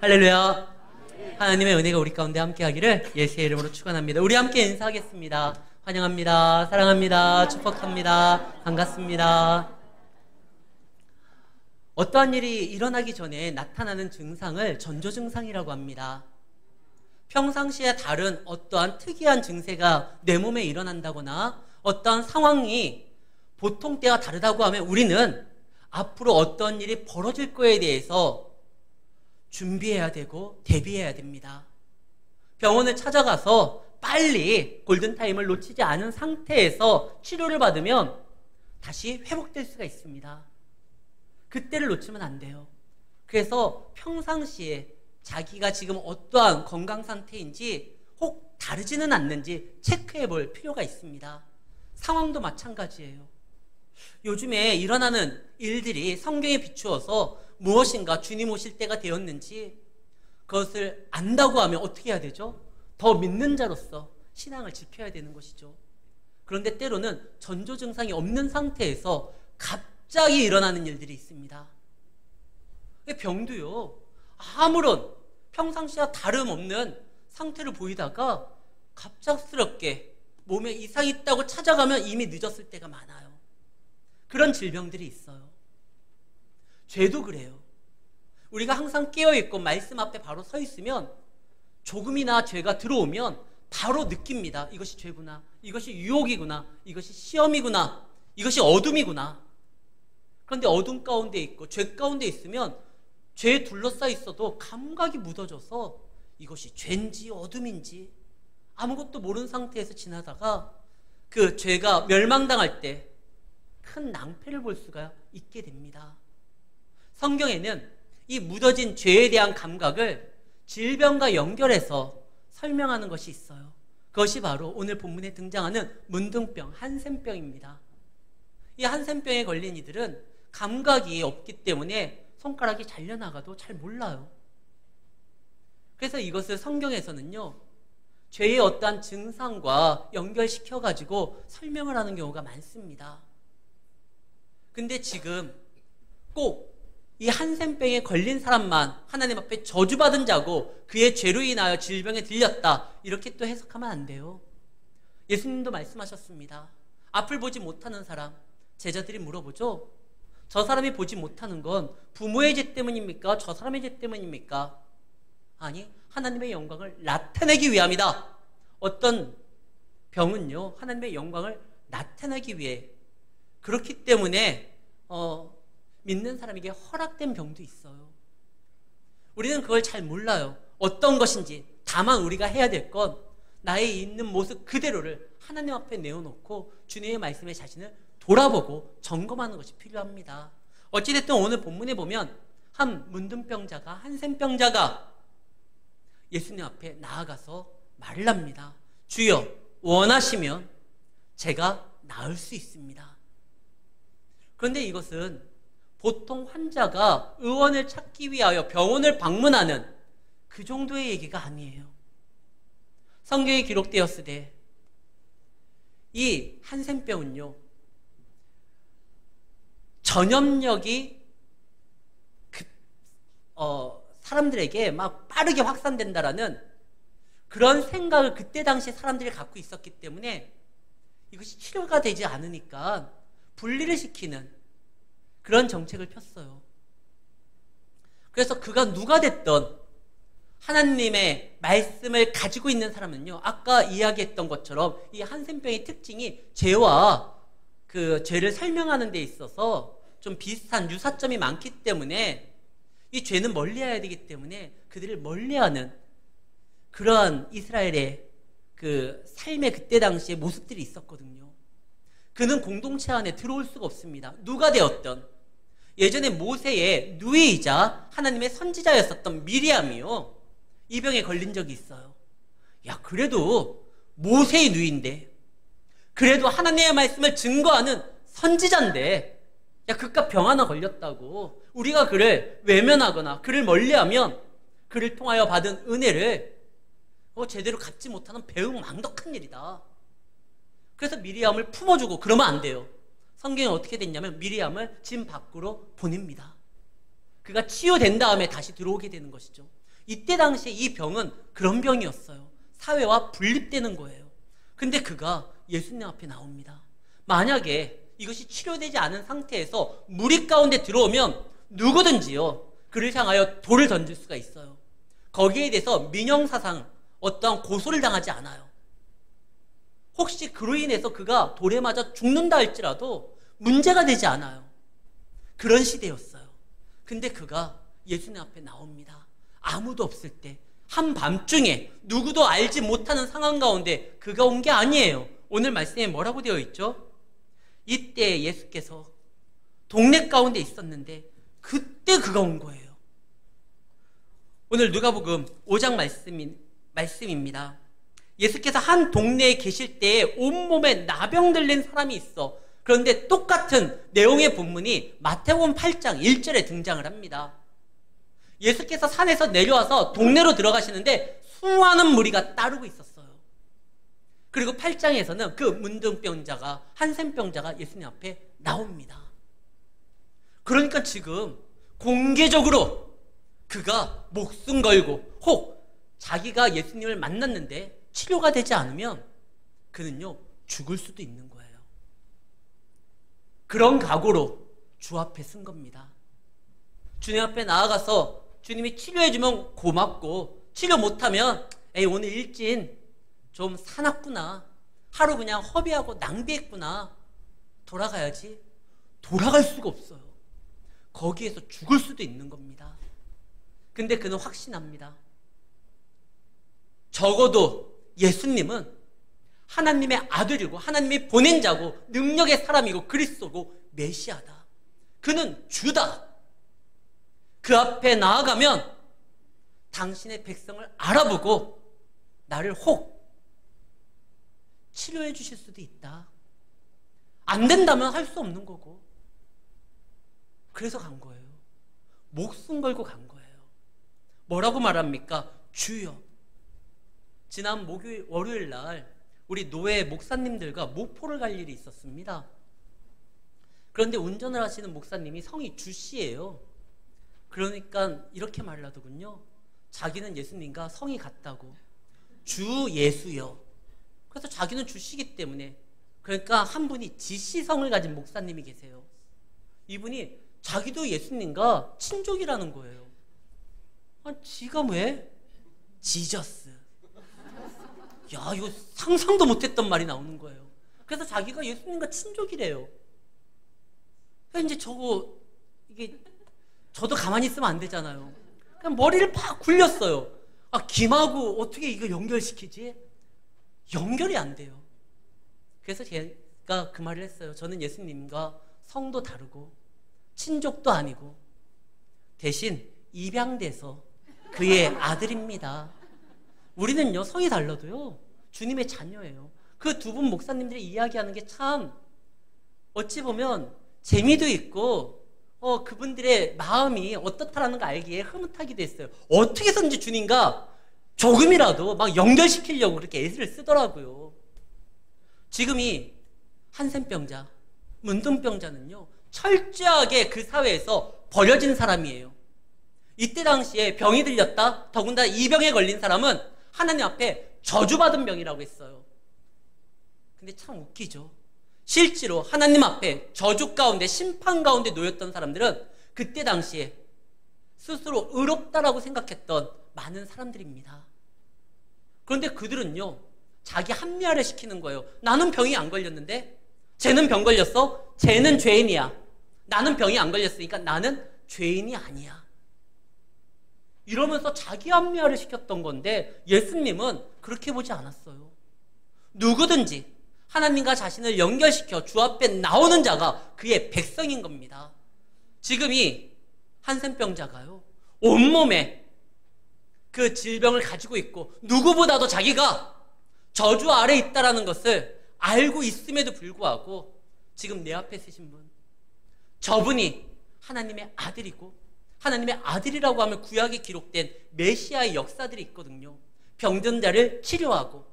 할렐루야. 하나님의 은혜가 우리 가운데 함께하기를 예수의 이름으로 축원합니다. 우리 함께 인사하겠습니다. 환영합니다. 사랑합니다. 축복합니다. 반갑습니다. 어떠한 일이 일어나기 전에 나타나는 증상을 전조증상이라고 합니다. 평상시에 다른 어떠한 특이한 증세가 내 몸에 일어난다거나 어떠한 상황이 보통 때와 다르다고 하면 우리는 앞으로 어떤 일이 벌어질 거에 대해서 준비해야 되고 대비해야 됩니다. 병원을 찾아가서 빨리 골든타임을 놓치지 않은 상태에서 치료를 받으면 다시 회복될 수가 있습니다. 그때를 놓치면 안 돼요. 그래서 평상시에 자기가 지금 어떠한 건강 상태인지 혹 다르지는 않는지 체크해 볼 필요가 있습니다. 상황도 마찬가지예요. 요즘에 일어나는 일들이 성경에 비추어서 무엇인가 주님 오실 때가 되었는지 그것을 안다고 하면 어떻게 해야 되죠? 더 믿는 자로서 신앙을 지켜야 되는 것이죠. 그런데 때로는 전조 증상이 없는 상태에서 갑자기 일어나는 일들이 있습니다. 병도요, 아무런 평상시와 다름없는 상태를 보이다가 갑작스럽게 몸에 이상이 있다고 찾아가면 이미 늦었을 때가 많아요. 그런 질병들이 있어요. 죄도 그래요. 우리가 항상 깨어있고 말씀 앞에 바로 서 있으면 조금이나 죄가 들어오면 바로 느낍니다. 이것이 죄구나, 이것이 유혹이구나, 이것이 시험이구나, 이것이 어둠이구나. 그런데 어둠 가운데 있고 죄 가운데 있으면 죄에 둘러싸여 있어도 감각이 묻어져서 이것이 죄인지 어둠인지 아무것도 모르는 상태에서 지나다가 그 죄가 멸망당할 때 큰 낭패를 볼 수가 있게 됩니다. 성경에는 이 묻어진 죄에 대한 감각을 질병과 연결해서 설명하는 것이 있어요. 그것이 바로 오늘 본문에 등장하는 문둥병, 한센병입니다. 이 한센병에 걸린 이들은 감각이 없기 때문에 손가락이 잘려나가도 잘 몰라요. 그래서 이것을 성경에서는요, 죄의 어떠한 증상과 연결시켜가지고 설명을 하는 경우가 많습니다. 근데 지금 꼭 이 한센병에 걸린 사람만 하나님 앞에 저주받은 자고 그의 죄로 인하여 질병에 들렸다, 이렇게 또 해석하면 안 돼요. 예수님도 말씀하셨습니다. 앞을 보지 못하는 사람, 제자들이 물어보죠. 저 사람이 보지 못하는 건 부모의 죄 때문입니까? 저 사람의 죄 때문입니까? 아니, 하나님의 영광을 나타내기 위함이다. 어떤 병은요, 하나님의 영광을 나타내기 위해, 그렇기 때문에 믿는 사람에게 허락된 병도 있어요. 우리는 그걸 잘 몰라요. 어떤 것인지. 다만 우리가 해야 될 건 나의 있는 모습 그대로를 하나님 앞에 내어놓고 주님의 말씀에 자신을 돌아보고 점검하는 것이 필요합니다. 어찌됐든 오늘 본문에 보면 한 문둥병자가, 한센병자가 예수님 앞에 나아가서 말을 합니다. 주여, 원하시면 제가 나을 수 있습니다. 그런데 이것은 보통 환자가 의원을 찾기 위하여 병원을 방문하는 그 정도의 얘기가 아니에요. 성경에 기록되었으되 이 한센병은요, 전염력이 사람들에게 막 빠르게 확산된다라는 그런 생각을 그때 당시 사람들이 갖고 있었기 때문에 이것이 치료가 되지 않으니까 분리를 시키는 그런 정책을 폈어요. 그래서 그가 누가 됐던 하나님의 말씀을 가지고 있는 사람은요, 아까 이야기했던 것처럼 이 한센병의 특징이 죄와 그 죄를 설명하는 데 있어서 좀 비슷한 유사점이 많기 때문에 이 죄는 멀리해야 되기 때문에 그들을 멀리하는 그러한 이스라엘의 그 삶의 그때 당시의 모습들이 있었거든요. 그는 공동체 안에 들어올 수가 없습니다. 누가 되었던, 예전에 모세의 누이이자 하나님의 선지자였었던 미리암이요, 이 병에 걸린 적이 있어요. 야, 그래도 모세의 누이인데, 그래도 하나님의 말씀을 증거하는 선지자인데, 야, 그깟 병 하나 걸렸다고 우리가 그를 외면하거나 그를 멀리하면 그를 통하여 받은 은혜를 제대로 갚지 못하는 배은망덕한 일이다. 그래서 미리암을 품어주고 그러면 안 돼요. 성경에 어떻게 됐냐면 미리암을 진 밖으로 보냅니다. 그가 치유된 다음에 다시 들어오게 되는 것이죠. 이때 당시에 이 병은 그런 병이었어요. 사회와 분립되는 거예요. 근데 그가 예수님 앞에 나옵니다. 만약에 이것이 치료되지 않은 상태에서 무리 가운데 들어오면 누구든지요, 그를 향하여 돌을 던질 수가 있어요. 거기에 대해서 민형사상, 어떠한 고소를 당하지 않아요. 혹시 그로 인해서 그가 돌에 맞아 죽는다 할지라도 문제가 되지 않아요. 그런 시대였어요. 근데 그가 예수님 앞에 나옵니다. 아무도 없을 때, 한밤중에 누구도 알지 못하는 상황 가운데 그가 온 게 아니에요. 오늘 말씀에 뭐라고 되어 있죠? 이때 예수께서 동네 가운데 있었는데 그때 그가 온 거예요. 오늘 누가복음 5장 말씀입니다. 예수께서 한 동네에 계실 때에 온몸에 나병 들린 사람이 있어. 그런데 똑같은 내용의 본문이 마태복음 8장 1절에 등장을 합니다. 예수께서 산에서 내려와서 동네로 들어가시는데 수많은 무리가 따르고 있었어요. 그리고 8장에서는 그 문둥병자가, 한센병자가 예수님 앞에 나옵니다. 그러니까 지금 공개적으로 그가 목숨 걸고, 혹 자기가 예수님을 만났는데 치료가 되지 않으면 그는요 죽을 수도 있는 거예요. 그런 각오로 주 앞에 쓴 겁니다. 주님 앞에 나아가서 주님이 치료해주면 고맙고, 치료 못하면 에이 오늘 일진 좀 사납구나, 하루 그냥 허비하고 낭비했구나, 돌아가야지. 돌아갈 수가 없어요. 거기에서 죽을 수도 있는 겁니다. 근데 그는 확신합니다. 적어도 예수님은 하나님의 아들이고 하나님이 보낸 자고 능력의 사람이고 그리스도고 메시아다. 그는 주다. 그 앞에 나아가면 당신의 백성을 알아보고 나를 혹 치료해 주실 수도 있다. 안 된다면 할 수 없는 거고. 그래서 간 거예요. 목숨 걸고 간 거예요. 뭐라고 말합니까? 주여. 지난 월요일 날 우리 노예 목사님들과 목포를 갈 일이 있었습니다. 그런데 운전을 하시는 목사님이 성이 주씨예요. 그러니까 이렇게 말을 하더군요. 자기는 예수님과 성이 같다고. 주 예수여. 그래서 자기는 주씨이기 때문에. 그러니까 한 분이 지씨성을 가진 목사님이 계세요. 이분이 자기도 예수님과 친족이라는 거예요. 지가 왜? 지저스. 야, 이거 상상도 못했던 말이 나오는 거예요. 그래서 자기가 예수님과 친족이래요. 그러니까 이제 저도 가만히 있으면 안 되잖아요. 그냥 머리를 팍 굴렸어요. 김하고 어떻게 이거 연결시키지? 연결이 안 돼요. 그래서 제가 그 말을 했어요. 저는 예수님과 성도 다르고 친족도 아니고 대신 입양돼서 그의 아들입니다. 우리는요 성이 달라도요 주님의 자녀예요. 그 두 분 목사님들이 이야기하는 게 참 어찌 보면 재미도 있고 그분들의 마음이 어떻다라는 걸 알기에 흐뭇하기도 했어요. 어떻게 해서든지 주님과 조금이라도 막 연결시키려고 그렇게 애를 쓰더라고요. 지금 이 한센병자, 문둥병자는요 철저하게 그 사회에서 버려진 사람이에요. 이때 당시에 병이 들렸다, 더군다나 이 병에 걸린 사람은 하나님 앞에 저주받은 병이라고 했어요. 근데 참 웃기죠. 실제로 하나님 앞에 저주 가운데, 심판 가운데 놓였던 사람들은 그때 당시에 스스로 의롭다라고 생각했던 많은 사람들입니다. 그런데 그들은요 자기 합리화를 시키는 거예요. 나는 병이 안 걸렸는데 쟤는 병 걸렸어? 쟤는 죄인이야. 나는 병이 안 걸렸으니까 나는 죄인이 아니야. 이러면서 자기 합리화를 시켰던 건데 예수님은 그렇게 보지 않았어요. 누구든지 하나님과 자신을 연결시켜 주 앞에 나오는 자가 그의 백성인 겁니다. 지금 이 한센병자가요 온몸에 그 질병을 가지고 있고 누구보다도 자기가 저주 아래 있다라는 것을 알고 있음에도 불구하고 지금 내 앞에 쓰신 분, 저분이 하나님의 아들이고 하나님의 아들이라고 하면 구약에 기록된 메시아의 역사들이 있거든요. 병든 자를 치료하고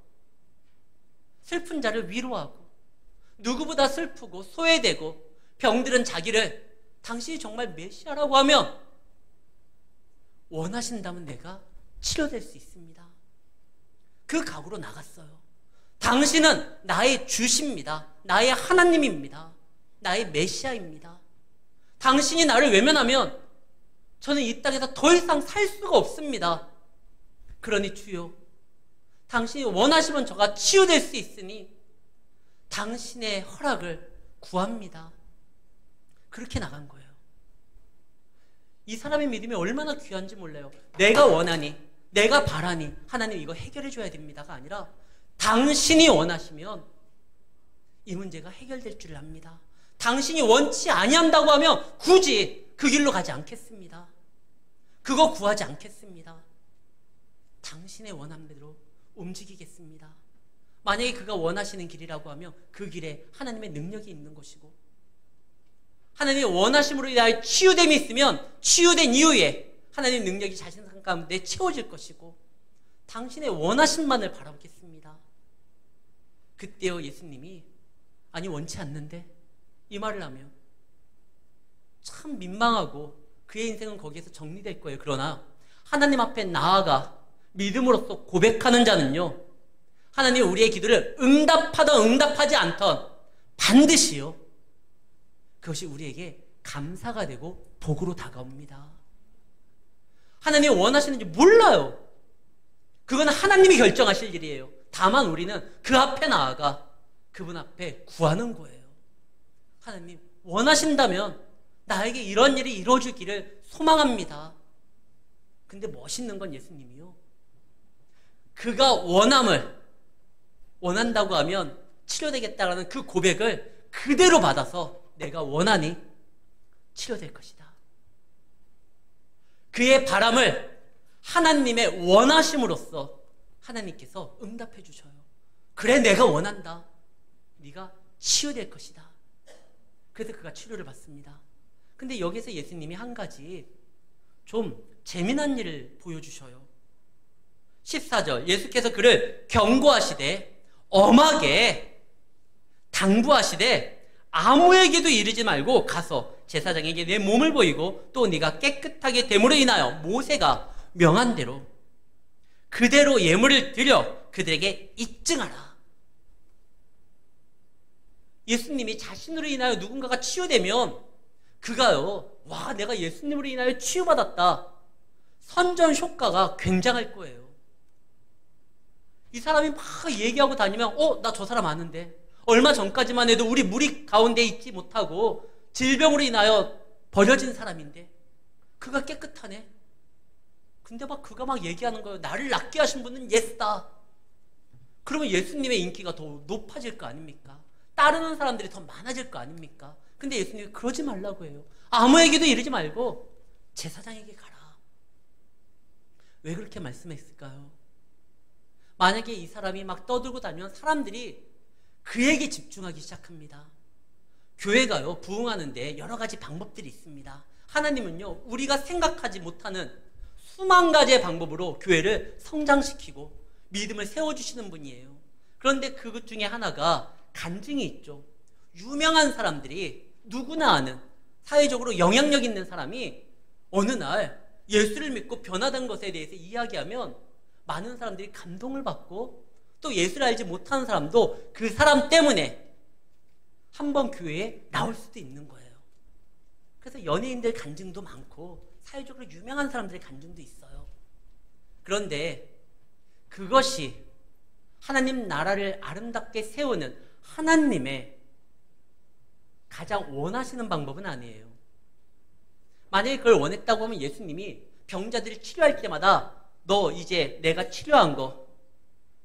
슬픈 자를 위로하고 누구보다 슬프고 소외되고 병들은 자기를 당신이 정말 메시아라고 하면 원하신다면 내가 치료될 수 있습니다. 그 각오로 나갔어요. 당신은 나의 주십니다. 나의 하나님입니다. 나의 메시아입니다. 당신이 나를 외면하면 저는 이 땅에서 더 이상 살 수가 없습니다. 그러니 주여, 당신이 원하시면 저가 치유될 수 있으니 당신의 허락을 구합니다. 그렇게 나간 거예요. 이 사람의 믿음이 얼마나 귀한지 몰라요. 내가 원하니, 내가 바라니 하나님 이거 해결해 줘야 됩니다가 아니라 당신이 원하시면 이 문제가 해결될 줄 압니다. 당신이 원치 아니한다고 하면 굳이 그 길로 가지 않겠습니다. 그거 구하지 않겠습니다. 당신의 원함대로 움직이겠습니다. 만약에 그가 원하시는 길이라고 하면 그 길에 하나님의 능력이 있는 것이고, 하나님의 원하심으로 인하여 치유됨이 있으면 치유된 이후에 하나님의 능력이 자신 가운데 채워질 것이고, 당신의 원하심만을 바라보겠습니다. 그때요 예수님이 아니 원치 않는데 이 말을 하면 참 민망하고 그의 인생은 거기에서 정리될 거예요. 그러나 하나님 앞에 나아가 믿음으로써 고백하는 자는요, 하나님이 우리의 기도를 응답하던 응답하지 않던 반드시요 그것이 우리에게 감사가 되고 복으로 다가옵니다. 하나님이 원하시는지 몰라요. 그건 하나님이 결정하실 일이에요. 다만 우리는 그 앞에 나아가 그분 앞에 구하는 거예요. 하나님 원하신다면 나에게 이런 일이 이루어지기를 소망합니다. 근데 멋있는 건 예수님이요, 그가 원한다고 하면 치료되겠다라는 그 고백을 그대로 받아서 내가 원하니 치료될 것이다. 그의 바람을 하나님의 원하심으로써 하나님께서 응답해 주셔요. 그래 내가 원한다. 네가 치유될 것이다. 그래서 그가 치료를 받습니다. 근데 여기서 예수님이 한 가지 좀 재미난 일을 보여주셔요. 14절 예수께서 그를 경고하시되 엄하게 당부하시되 아무에게도 이르지 말고 가서 제사장에게 내 몸을 보이고 또 네가 깨끗하게 됨으로 인하여 모세가 명한 대로 그대로 예물을 드려 그들에게 입증하라. 예수님이 자신으로 인하여 누군가가 치유되면 그가요, 와 내가 예수님으로 인하여 치유받았다, 선전 효과가 굉장할 거예요. 이 사람이 막 얘기하고 다니면 나 저 사람 아는데, 얼마 전까지만 해도 우리 무리 가운데 있지 못하고 질병으로 인하여 버려진 사람인데 그가 깨끗하네. 근데 그가 막 얘기하는 거예요. 나를 낫게 하신 분은 예수다. 그러면 예수님의 인기가 더 높아질 거 아닙니까? 따르는 사람들이 더 많아질 거 아닙니까? 근데 예수님이 그러지 말라고 해요. 아무에게도 이르지 말고 제사장에게 가라. 왜 그렇게 말씀했을까요? 만약에 이 사람이 막 떠들고 다니면 사람들이 그에게 집중하기 시작합니다. 교회가요, 부흥하는데 여러 가지 방법들이 있습니다. 하나님은요, 우리가 생각하지 못하는 수만 가지의 방법으로 교회를 성장시키고 믿음을 세워주시는 분이에요. 그런데 그것 중에 하나가 간증이 있죠. 유명한 사람들이, 누구나 아는 사회적으로 영향력 있는 사람이 어느 날 예수를 믿고 변화된 것에 대해서 이야기하면 많은 사람들이 감동을 받고 또 예수를 알지 못하는 사람도 그 사람 때문에 한번 교회에 나올 수도 있는 거예요. 그래서 연예인들 간증도 많고 사회적으로 유명한 사람들의 간증도 있어요. 그런데 그것이 하나님 나라를 아름답게 세우는 하나님의 가장 원하시는 방법은 아니에요. 만약에 그걸 원했다고 하면 예수님이 병자들을 치료할 때마다 너 이제 내가 치료한 거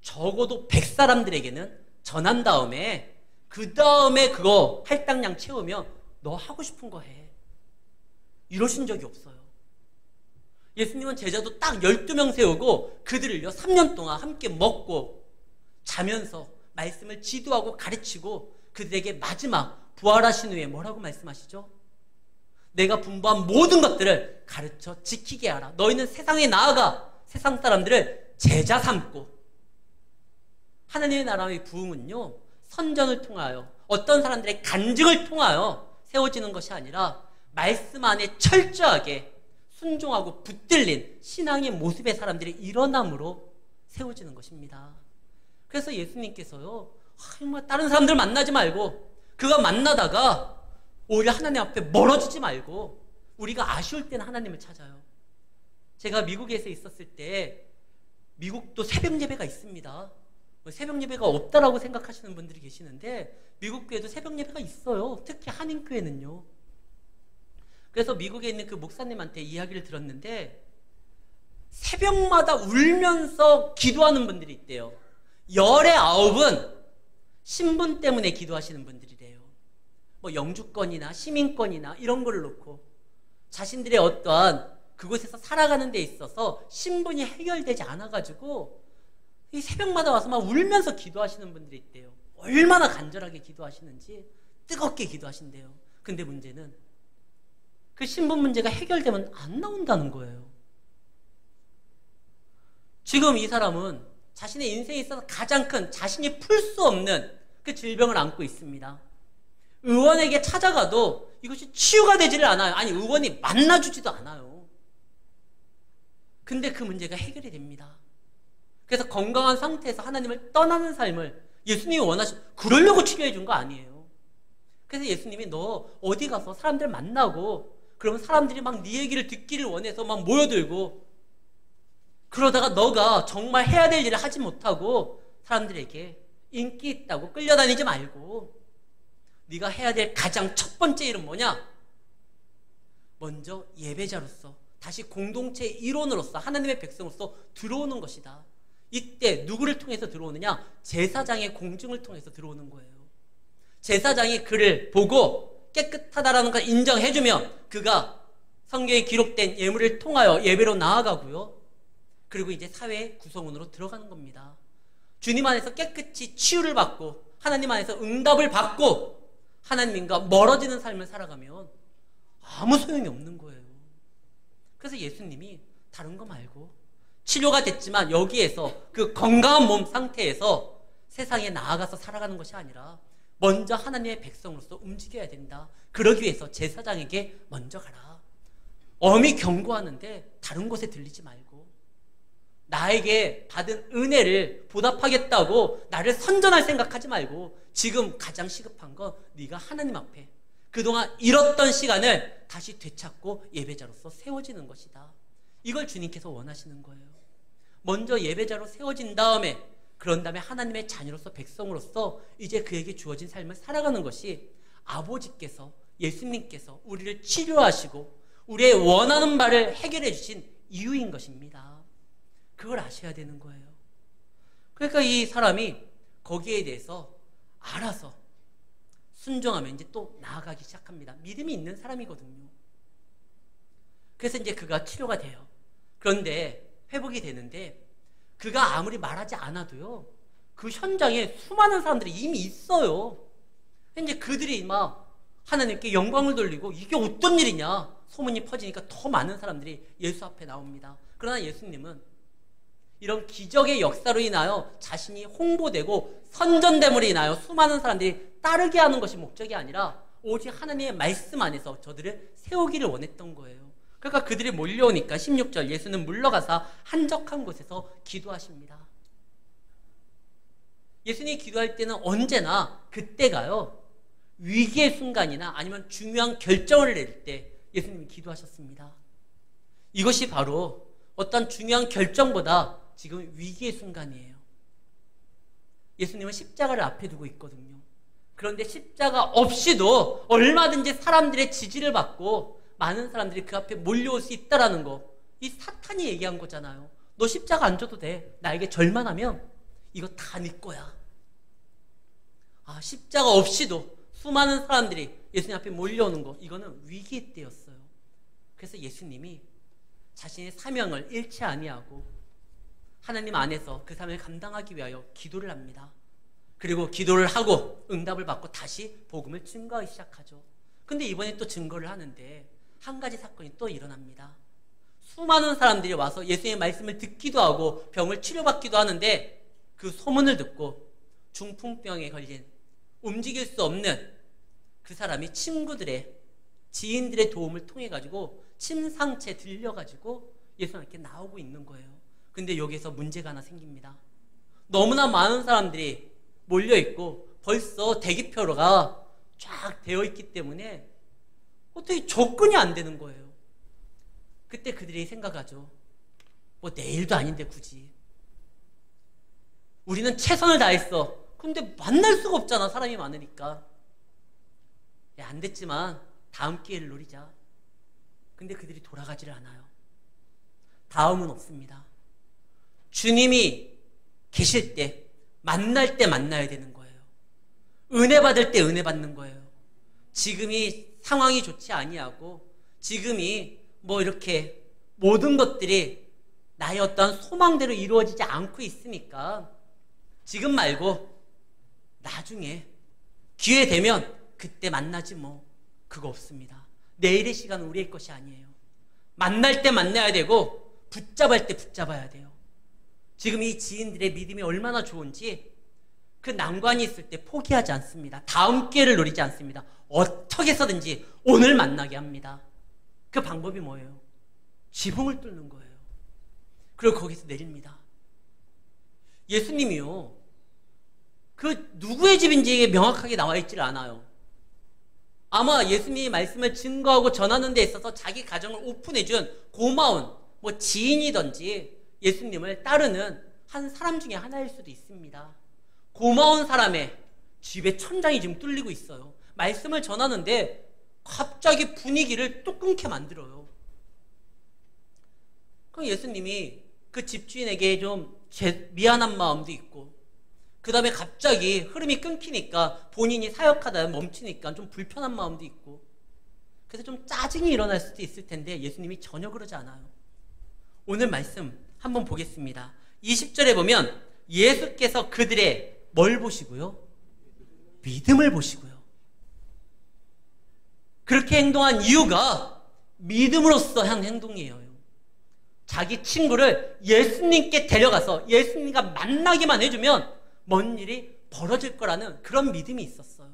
적어도 100사람들에게는 전한 다음에 그 다음에 그거 할당량 채우면 너 하고 싶은 거 해. 이러신 적이 없어요. 예수님은 제자도 딱 12명 세우고 그들을요 3년 동안 함께 먹고 자면서 말씀을 지도하고 가르치고 그들에게 마지막 부활하신 후에 뭐라고 말씀하시죠? 내가 분부한 모든 것들을 가르쳐 지키게 하라. 너희는 세상에 나아가 세상 사람들을 제자 삼고. 하나님의 나라의 부흥은요 선전을 통하여 어떤 사람들의 간증을 통하여 세워지는 것이 아니라 말씀 안에 철저하게 순종하고 붙들린 신앙의 모습의 사람들이 일어남으로 세워지는 것입니다. 그래서 예수님께서요, 정말 다른 사람들 만나지 말고 그가 만나다가 오히려 하나님 앞에 멀어지지 말고 우리가 아쉬울 때는 하나님을 찾아요. 제가 미국에서 있었을 때 미국도 새벽 예배가 있습니다. 새벽 예배가 없다라고 생각하시는 분들이 계시는데 미국 교회도 새벽 예배가 있어요. 특히 한인교회는요. 그래서 미국에 있는 그 목사님한테 이야기를 들었는데 새벽마다 울면서 기도하는 분들이 있대요. 19은 신분 때문에 기도하시는 분들이래요. 뭐 영주권이나 시민권이나 이런 걸 놓고 자신들의 어떠한 그곳에서 살아가는 데 있어서 신분이 해결되지 않아가지고 이 새벽마다 와서 막 울면서 기도하시는 분들이 있대요. 얼마나 간절하게 기도하시는지 뜨겁게 기도하신대요. 근데 문제는 그 신분 문제가 해결되면 안 나온다는 거예요. 지금 이 사람은 자신의 인생에 있어서 가장 큰 자신이 풀 수 없는 그 질병을 안고 있습니다. 의원에게 찾아가도 이것이 치유가 되지를 않아요. 아니, 의원이 만나주지도 않아요. 근데 그 문제가 해결이 됩니다. 그래서 건강한 상태에서 하나님을 떠나는 삶을 예수님이 그러려고 치료해 준 거 아니에요. 그래서 예수님이 너 어디 가서 사람들 만나고 그러면 사람들이 막 네 얘기를 듣기를 원해서 막 모여들고 그러다가 너가 정말 해야 될 일을 하지 못하고 사람들에게 인기 있다고 끌려다니지 말고 네가 해야 될 가장 첫 번째 일은 뭐냐? 먼저 예배자로서 다시 공동체의 일원으로서 하나님의 백성으로서 들어오는 것이다. 이때 누구를 통해서 들어오느냐? 제사장의 공증을 통해서 들어오는 거예요. 제사장이 그를 보고 깨끗하다라는 걸 인정해주면 그가 성경에 기록된 예물을 통하여 예배로 나아가고요. 그리고 이제 사회의 구성원으로 들어가는 겁니다. 주님 안에서 깨끗이 치유를 받고 하나님 안에서 응답을 받고 하나님과 멀어지는 삶을 살아가면 아무 소용이 없는 거예요. 그래서 예수님이 다른 거 말고 치료가 됐지만 여기에서 그 건강한 몸 상태에서 세상에 나아가서 살아가는 것이 아니라 먼저 하나님의 백성으로서 움직여야 된다. 그러기 위해서 제사장에게 먼저 가라. 엄히 경고하는데 다른 곳에 들리지 말고 나에게 받은 은혜를 보답하겠다고 나를 선전할 생각하지 말고 지금 가장 시급한 건 네가 하나님 앞에 그동안 잃었던 시간을 다시 되찾고 예배자로서 세워지는 것이다. 이걸 주님께서 원하시는 거예요. 먼저 예배자로 세워진 다음에 그런 다음에 하나님의 자녀로서 백성으로서 이제 그에게 주어진 삶을 살아가는 것이 아버지께서 예수님께서 우리를 치료하시고 우리의 원하는 바를 해결해 주신 이유인 것입니다. 그걸 아셔야 되는 거예요. 그러니까 이 사람이 거기에 대해서 알아서 순종하면 이제 또 나아가기 시작합니다. 믿음이 있는 사람이거든요. 그래서 이제 그가 치료가 돼요. 그런데 회복이 되는데 그가 아무리 말하지 않아도요, 그 현장에 수많은 사람들이 이미 있어요. 이제 그들이 막 하나님께 영광을 돌리고 이게 어떤 일이냐 소문이 퍼지니까 더 많은 사람들이 예수 앞에 나옵니다. 그러나 예수님은 이런 기적의 역사로 인하여 자신이 홍보되고 선전됨으로 인하여 수많은 사람들이 따르게 하는 것이 목적이 아니라 오직 하나님의 말씀 안에서 저들을 세우기를 원했던 거예요. 그러니까 그들이 몰려오니까 16절 예수는 물러가서 한적한 곳에서 기도하십니다. 예수님이 기도할 때는 언제나 그때가요, 위기의 순간이나 아니면 중요한 결정을 내릴 때 예수님이 기도하셨습니다. 이것이 바로 어떤 중요한 결정보다 지금 위기의 순간이에요. 예수님은 십자가를 앞에 두고 있거든요. 그런데 십자가 없이도 얼마든지 사람들의 지지를 받고 많은 사람들이 그 앞에 몰려올 수 있다라는 거, 이 사탄이 얘기한 거잖아요. 너 십자가 안 줘도 돼. 나에게 절만하면 이거 다 네 거야. 아, 십자가 없이도 수많은 사람들이 예수님 앞에 몰려오는 거, 이거는 위기의 때였어요. 그래서 예수님이 자신의 사명을 잃지 아니하고 하나님 안에서 그 사명을 감당하기 위하여 기도를 합니다. 그리고 기도를 하고 응답을 받고 다시 복음을 증거하기 시작하죠. 근데 이번에 또 증거를 하는데 한 가지 사건이 또 일어납니다. 수많은 사람들이 와서 예수님의 말씀을 듣기도 하고 병을 치료받기도 하는데 그 소문을 듣고 중풍병에 걸린 움직일 수 없는 그 사람이 친구들의 지인들의 도움을 통해 가지고 침상채 들려가지고 예수님께 나오고 있는 거예요. 근데 여기서 문제가 하나 생깁니다. 너무나 많은 사람들이 몰려있고 벌써 대기표가 쫙 되어 있기 때문에 어떻게 접근이 안 되는 거예요. 그때 그들이 생각하죠. 뭐 내일도 아닌데 굳이. 우리는 최선을 다했어. 근데 만날 수가 없잖아. 사람이 많으니까. 야, 안 됐지만 다음 기회를 노리자. 근데 그들이 돌아가지를 않아요. 다음은 없습니다. 주님이 계실 때, 만날 때 만나야 되는 거예요. 은혜 받을 때 은혜 받는 거예요. 지금이 상황이 좋지 아니하고 지금이 뭐 이렇게 모든 것들이 나의 어떤 소망대로 이루어지지 않고 있으니까 지금 말고 나중에 기회 되면 그때 만나지 뭐. 그거 없습니다. 내일의 시간은 우리의 것이 아니에요. 만날 때 만나야 되고 붙잡을 때 붙잡아야 돼요. 지금 이 지인들의 믿음이 얼마나 좋은지 그 난관이 있을 때 포기하지 않습니다. 다음 기회를 노리지 않습니다. 어떻게 해서든지 오늘 만나게 합니다. 그 방법이 뭐예요? 지붕을 뚫는 거예요. 그리고 거기서 내립니다. 예수님이요, 그 누구의 집인지 명확하게 나와 있질 않아요. 아마 예수님이 말씀을 증거하고 전하는 데 있어서 자기 가정을 오픈해준 고마운 뭐 지인이든지 예수님을 따르는 한 사람 중에 하나일 수도 있습니다. 고마운 사람의 집에 천장이 지금 뚫리고 있어요. 말씀을 전하는데 갑자기 분위기를 또 끊게 만들어요. 그럼 예수님이 그 집주인에게 좀 미안한 마음도 있고, 그 다음에 갑자기 흐름이 끊기니까 본인이 사역하다 멈추니까 좀 불편한 마음도 있고, 그래서 좀 짜증이 일어날 수도 있을 텐데 예수님이 전혀 그러지 않아요. 오늘 말씀 한번 보겠습니다. 20절에 보면 예수께서 그들의 뭘 보시고요? 믿음을 보시고요. 그렇게 행동한 이유가 믿음으로써 한 행동이에요. 자기 친구를 예수님께 데려가서 예수님과 만나기만 해주면 먼 일이 벌어질 거라는 그런 믿음이 있었어요.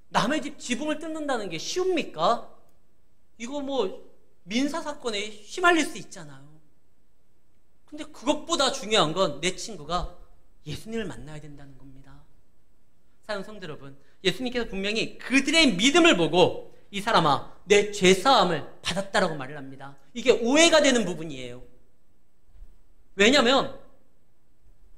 남의 집 지붕을 뜯는다는 게 쉬웁니까? 이거 뭐 민사사건에 휘말릴 수 있잖아요. 근데 그것보다 중요한 건 내 친구가 예수님을 만나야 된다는 겁니다. 사랑하는 성도 여러분, 예수님께서 분명히 그들의 믿음을 보고 이 사람아 내 죄사함을 받았다라고 말을 합니다. 이게 오해가 되는 부분이에요. 왜냐하면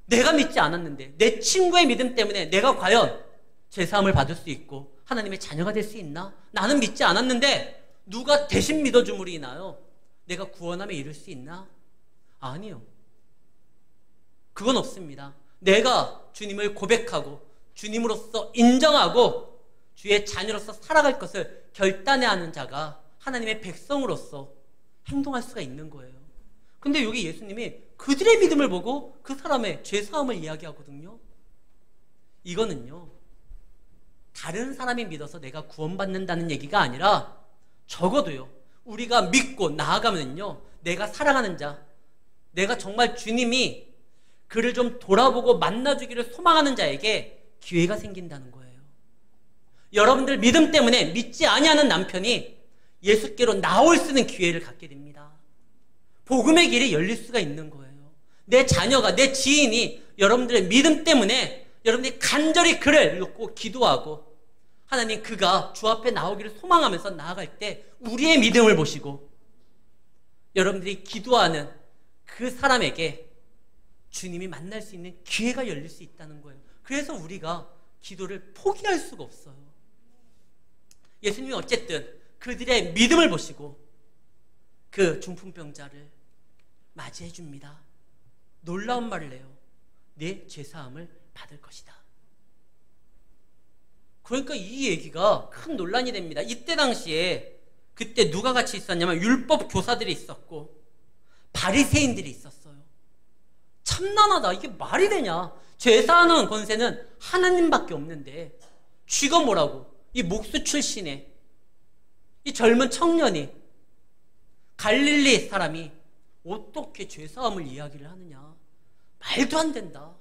내가 믿지 않았는데 내 친구의 믿음 때문에 내가 과연 죄사함을 받을 수 있고 하나님의 자녀가 될 수 있나? 나는 믿지 않았는데 누가 대신 믿어줌으로 인하여 내가 구원함에 이를 수 있나? 아니요. 그건 없습니다. 내가 주님을 고백하고 주님으로서 인정하고 주의 자녀로서 살아갈 것을 결단해야 하는 자가 하나님의 백성으로서 행동할 수가 있는 거예요. 근데 여기 예수님이 그들의 믿음을 보고 그 사람의 죄사함을 이야기하거든요. 이거는요, 다른 사람이 믿어서 내가 구원받는다는 얘기가 아니라 적어도요, 우리가 믿고 나아가면요, 내가 사랑하는 자, 내가 정말 주님이 그를 좀 돌아보고 만나주기를 소망하는 자에게 기회가 생긴다는 거예요. 여러분들 믿음 때문에 믿지 아니하는 남편이 예수께로 나올 수 있는 기회를 갖게 됩니다. 복음의 길이 열릴 수가 있는 거예요. 내 자녀가, 내 지인이 여러분들의 믿음 때문에 여러분들이 간절히 그를 놓고 기도하고 하나님 그가 주 앞에 나오기를 소망하면서 나아갈 때 우리의 믿음을 보시고 여러분들이 기도하는 그 사람에게 주님이 만날 수 있는 기회가 열릴 수 있다는 거예요. 그래서 우리가 기도를 포기할 수가 없어요. 예수님이 어쨌든 그들의 믿음을 보시고 그 중풍병자를 맞이해 줍니다. 놀라운 말을 해요. 내 죄사함을 받을 것이다. 그러니까 이 얘기가 큰 논란이 됩니다. 이때 당시에 그때 누가 같이 있었냐면 율법 교사들이 있었고 바리새인들이 있었어요. 참난하다. 이게 말이 되냐? 죄사하는 권세는 하나님밖에 없는데 쥐가 뭐라고? 이 목수 출신의 이 젊은 청년이 갈릴리 사람이 어떻게 죄사함을 이야기를 하느냐? 말도 안 된다.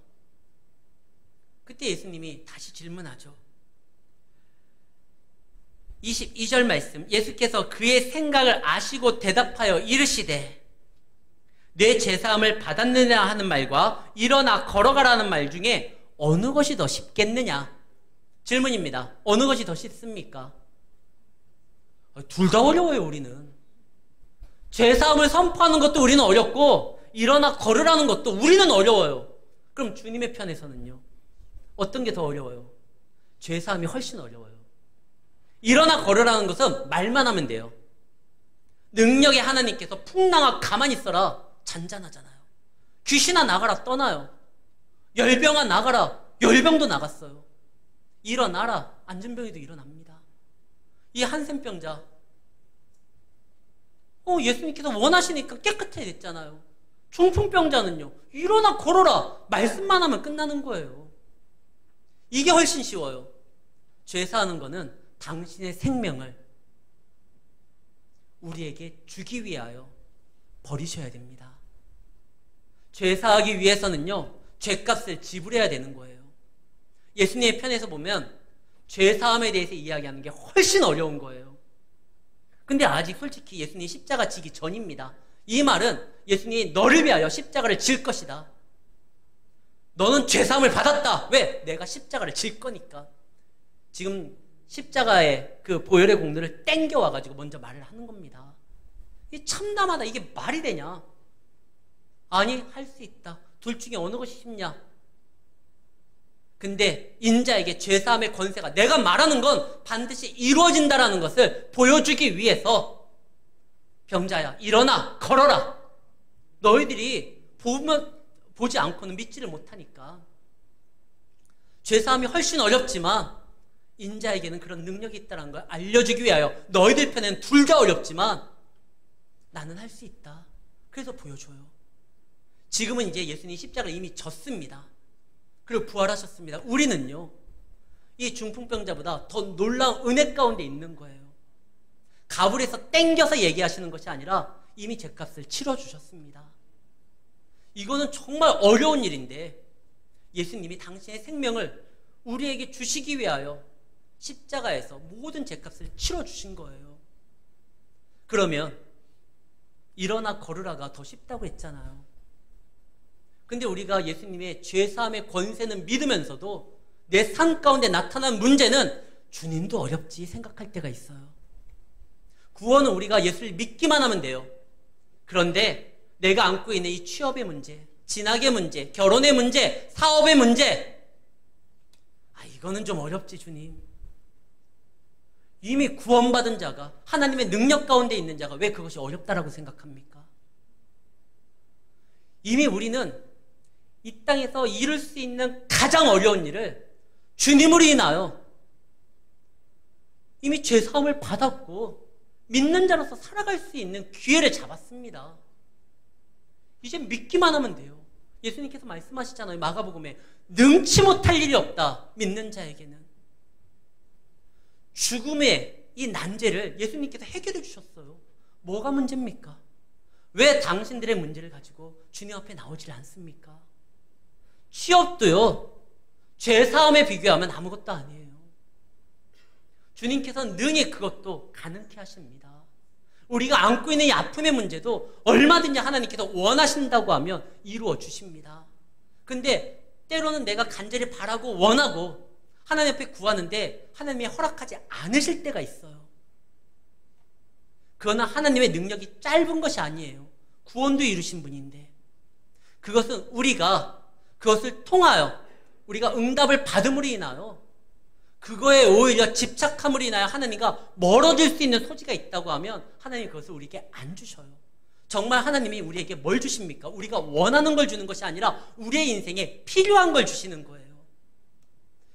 그때 예수님이 다시 질문하죠. 22절 말씀, 예수께서 그의 생각을 아시고 대답하여 이르시되 내 제사함을 받았느냐 하는 말과 일어나 걸어가라는 말 중에 어느 것이 더 쉽겠느냐? 질문입니다. 어느 것이 더 쉽습니까? 둘 다 어려워요. 우리는 제사함을 선포하는 것도 우리는 어렵고 일어나 걸으라는 것도 우리는 어려워요. 그럼 주님의 편에서는요, 어떤 게 더 어려워요? 제사함이 훨씬 어려워요. 일어나 걸으라는 것은 말만 하면 돼요. 능력의 하나님께서 풍랑아 가만히 있어라 잔잔하잖아요. 귀신아 나가라 떠나요. 열병아 나가라 열병도 나갔어요. 일어나라 안전병이도 일어납니다. 이 한센병자 예수님께서 원하시니까 깨끗해졌잖아요. 중풍병자는요, 일어나 걸어라 말씀만 하면 끝나는 거예요. 이게 훨씬 쉬워요. 죄사하는 거는 당신의 생명을 우리에게 주기 위하여 버리셔야 됩니다. 죄사하기 위해서는요, 죄값을 지불해야 되는 거예요. 예수님의 편에서 보면 죄사함에 대해서 이야기하는 게 훨씬 어려운 거예요. 근데 아직 솔직히 예수님이 십자가 지기 전입니다. 이 말은 예수님이 너를 위하여 십자가를 질 것이다. 너는 죄사함을 받았다. 왜? 내가 십자가를 질 거니까. 지금 십자가의 그 보혈의 공로를 땡겨와가지고 먼저 말을 하는 겁니다. 이 참담하다. 이게 말이 되냐? 아니, 할 수 있다. 둘 중에 어느 것이 쉽냐? 근데 인자에게 죄사함의 권세가 내가 말하는 건 반드시 이루어진다라는 것을 보여주기 위해서 병자야 일어나 걸어라. 너희들이 보지 않고는 믿지를 못하니까. 죄사함이 훨씬 어렵지만 인자에게는 그런 능력이 있다는 걸 알려주기 위하여 너희들 편에는 둘 다 어렵지만 나는 할 수 있다. 그래서 보여줘요. 지금은 이제 예수님이 십자가를 이미 졌습니다. 그리고 부활하셨습니다. 우리는요, 이 중풍병자보다 더 놀라운 은혜 가운데 있는 거예요. 가불에서 땡겨서 얘기하시는 것이 아니라 이미 죄값을 치러주셨습니다. 이거는 정말 어려운 일인데 예수님이 당신의 생명을 우리에게 주시기 위하여 십자가에서 모든 죄값을 치러주신 거예요. 그러면 일어나 걸으라가 더 쉽다고 했잖아요. 근데 우리가 예수님의 죄사함의 권세는 믿으면서도 내 삶 가운데 나타난 문제는 주님도 어렵지 생각할 때가 있어요. 구원은 우리가 예수를 믿기만 하면 돼요. 그런데 내가 안고 있는 이 취업의 문제, 진학의 문제, 결혼의 문제, 사업의 문제, 이거는 좀 어렵지 주님. 이미 구원받은 자가, 하나님의 능력 가운데 있는 자가 왜 그것이 어렵다라고 생각합니까? 이미 우리는 이 땅에서 이룰 수 있는 가장 어려운 일을 주님으로 인하여 이미 죄사함을 받았고 믿는 자로서 살아갈 수 있는 기회를 잡았습니다. 이제 믿기만 하면 돼요. 예수님께서 말씀하시잖아요. 마가복음에 능치 못할 일이 없다. 믿는 자에게는. 죽음의 이 난제를 예수님께서 해결해 주셨어요. 뭐가 문제입니까? 왜 당신들의 문제를 가지고 주님 앞에 나오질 않습니까? 취업도요, 죄사함에 비교하면 아무것도 아니에요. 주님께서는 능히 그것도 가능케 하십니다. 우리가 안고 있는 이 아픔의 문제도 얼마든지 하나님께서 원하신다고 하면 이루어 주십니다. 근데 때로는 내가 간절히 바라고 원하고 하나님 앞에 구하는데 하나님이 허락하지 않으실 때가 있어요. 그러나 하나님의 능력이 짧은 것이 아니에요. 구원도 이루신 분인데 그것은 우리가 그것을 통하여 우리가 응답을 받음으로 인하여 그거에 오히려 집착함으로 인하여 하나님과 멀어질 수 있는 소지가 있다고 하면 하나님이 그것을 우리에게 안 주셔요. 정말 하나님이 우리에게 뭘 주십니까? 우리가 원하는 걸 주는 것이 아니라 우리의 인생에 필요한 걸 주시는 거예요.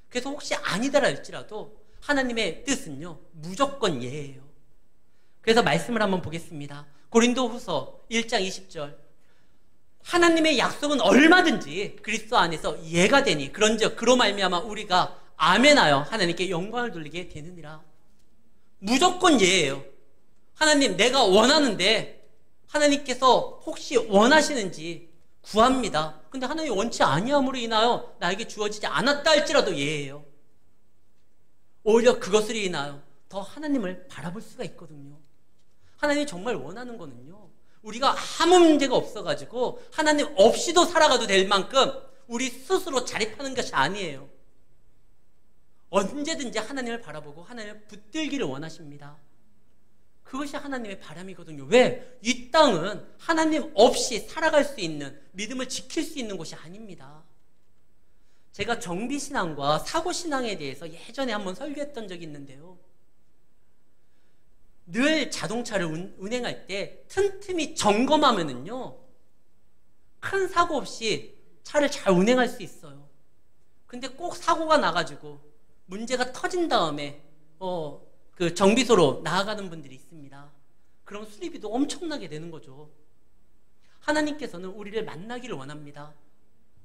그래서 혹시 아니더라 할지라도 하나님의 뜻은요, 무조건 예예요. 그래서 말씀을 한번 보겠습니다. 고린도후서 1장 20절. 하나님의 약속은 얼마든지 그리스도 안에서 예가 되니 그런즉 그로 말미암아 우리가 아멘하여 하나님께 영광을 돌리게 되느니라. 무조건 예예요. 하나님, 내가 원하는데 하나님께서 혹시 원하시는지 구합니다. 근데 하나님이 원치 아니함으로 인하여 나에게 주어지지 않았다 할지라도 예예요. 오히려 그것으로 인하여 더 하나님을 바라볼 수가 있거든요. 하나님이 정말 원하는 거는요, 우리가 아무 문제가 없어가지고 하나님 없이도 살아가도 될 만큼 우리 스스로 자립하는 것이 아니에요. 언제든지 하나님을 바라보고 하나님을 붙들기를 원하십니다. 그것이 하나님의 바람이거든요. 왜? 이 땅은 하나님 없이 살아갈 수 있는, 믿음을 지킬 수 있는 곳이 아닙니다. 제가 정비신앙과 사고신앙에 대해서 예전에 한번 설교했던 적이 있는데요. 늘 자동차를 운행할 때 틈틈이 점검하면은요, 큰 사고 없이 차를 잘 운행할 수 있어요. 근데 꼭 사고가 나가지고 문제가 터진 다음에 그 정비소로 나아가는 분들이 있습니다. 그럼 수리비도 엄청나게 되는 거죠. 하나님께서는 우리를 만나기를 원합니다.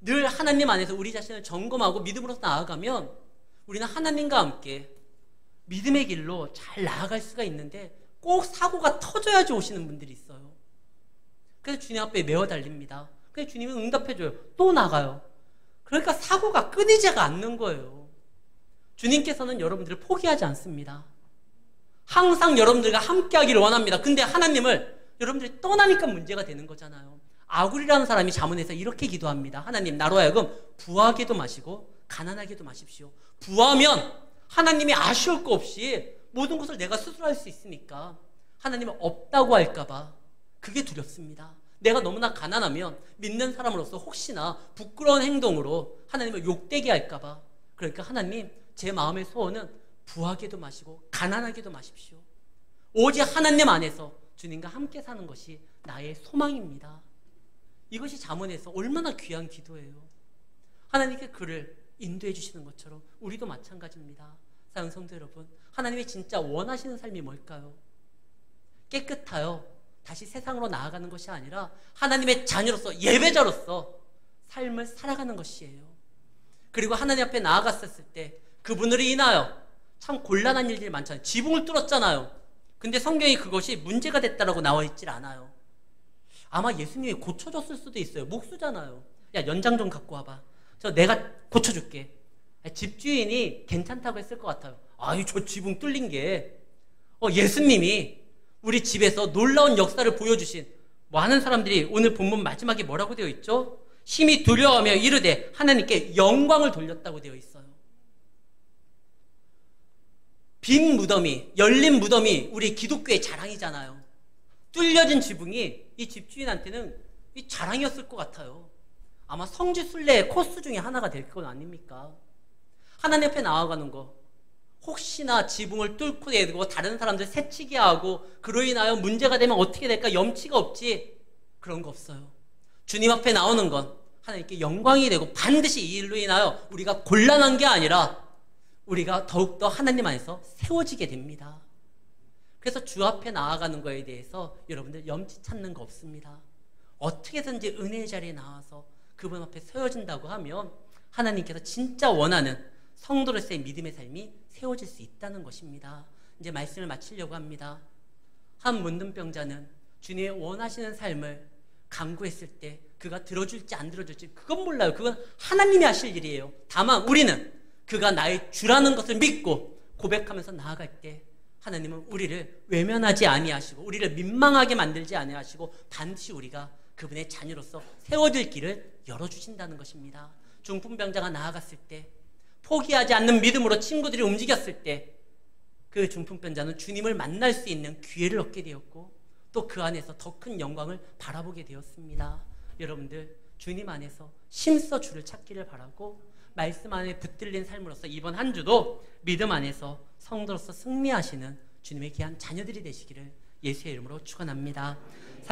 늘 하나님 안에서 우리 자신을 점검하고 믿음으로서 나아가면 우리는 하나님과 함께 믿음의 길로 잘 나아갈 수가 있는데, 꼭 사고가 터져야지 오시는 분들이 있어요. 그래서 주님 앞에 메어 달립니다. 그래서 주님은 응답해줘요. 또 나가요. 그러니까 사고가 끊이지가 않는 거예요. 주님께서는 여러분들을 포기하지 않습니다. 항상 여러분들과 함께 하기를 원합니다. 근데 하나님을 여러분들이 떠나니까 문제가 되는 거잖아요. 아굴이라는 사람이 잠언에서 이렇게 기도합니다. 하나님, 나로 하여금 부하게도 마시고 가난하게도 마십시오. 부하면 하나님이 아쉬울 거 없이 모든 것을 내가 스스로 할 수 있으니까 하나님은 없다고 할까봐 그게 두렵습니다. 내가 너무나 가난하면 믿는 사람으로서 혹시나 부끄러운 행동으로 하나님을 욕되게 할까봐. 그러니까 하나님, 제 마음의 소원은 부하게도 마시고 가난하게도 마십시오. 오직 하나님 안에서 주님과 함께 사는 것이 나의 소망입니다. 이것이 잠언에서 얼마나 귀한 기도예요. 하나님께 그를 인도해 주시는 것처럼 우리도 마찬가지입니다. 사랑하는 성도 여러분, 하나님이 진짜 원하시는 삶이 뭘까요? 깨끗하여 다시 세상으로 나아가는 것이 아니라 하나님의 자녀로서, 예배자로서 삶을 살아가는 것이에요. 그리고 하나님 앞에 나아갔었을 때 그분으로 인하여 참 곤란한 일들이 많잖아요. 지붕을 뚫었잖아요. 근데 성경이 그것이 문제가 됐다라고 나와 있질 않아요. 아마 예수님이 고쳐줬을 수도 있어요. 목수잖아요. 야, 연장 좀 갖고 와봐. 내가 고쳐줄게. 집주인이 괜찮다고 했을 것 같아요. 아유, 저 지붕 뚫린 게 예수님이 우리 집에서 놀라운 역사를 보여주신, 많은 사람들이 오늘 본문 마지막에 뭐라고 되어 있죠? 심히 두려워하며 이르되 하나님께 영광을 돌렸다고 되어 있어요. 빈 무덤이, 열린 무덤이 우리 기독교의 자랑이잖아요. 뚫려진 지붕이 이 집주인한테는 이 자랑이었을 것 같아요. 아마 성지순례의 코스 중에 하나가 될 건 아닙니까? 하나님 앞에 나아가는 거, 혹시나 지붕을 뚫고 내고 다른 사람들 새치게 하고 그로 인하여 문제가 되면 어떻게 될까, 염치가 없지, 그런 거 없어요. 주님 앞에 나오는 건 하나님께 영광이 되고 반드시 이 일로 인하여 우리가 곤란한 게 아니라 우리가 더욱더 하나님 안에서 세워지게 됩니다. 그래서 주 앞에 나아가는 거에 대해서 여러분들 염치 찾는 거 없습니다. 어떻게든지 은혜의 자리에 나와서 그분 앞에 세워진다고 하면 하나님께서 진짜 원하는 성도로서의 믿음의 삶이 세워질 수 있다는 것입니다. 이제 말씀을 마치려고 합니다. 한 문둥병자는 주님의 원하시는 삶을 간구했을 때 그가 들어줄지 안 들어줄지 그건 몰라요. 그건 하나님이 하실 일이에요. 다만 우리는 그가 나의 주라는 것을 믿고 고백하면서 나아갈 때 하나님은 우리를 외면하지 아니하시고 우리를 민망하게 만들지 아니하시고 반드시 우리가 그분의 자녀로서 세워질 길을 열어주신다는 것입니다. 중풍병자가 나아갔을 때, 포기하지 않는 믿음으로 친구들이 움직였을 때 그 중풍병자는 주님을 만날 수 있는 기회를 얻게 되었고 또 그 안에서 더 큰 영광을 바라보게 되었습니다. 여러분들, 주님 안에서 힘써 주를 찾기를 바라고 말씀 안에 붙들린 삶으로서 이번 한 주도 믿음 안에서 성도로서 승리하시는 주님의 귀한 자녀들이 되시기를 예수의 이름으로 축원합니다.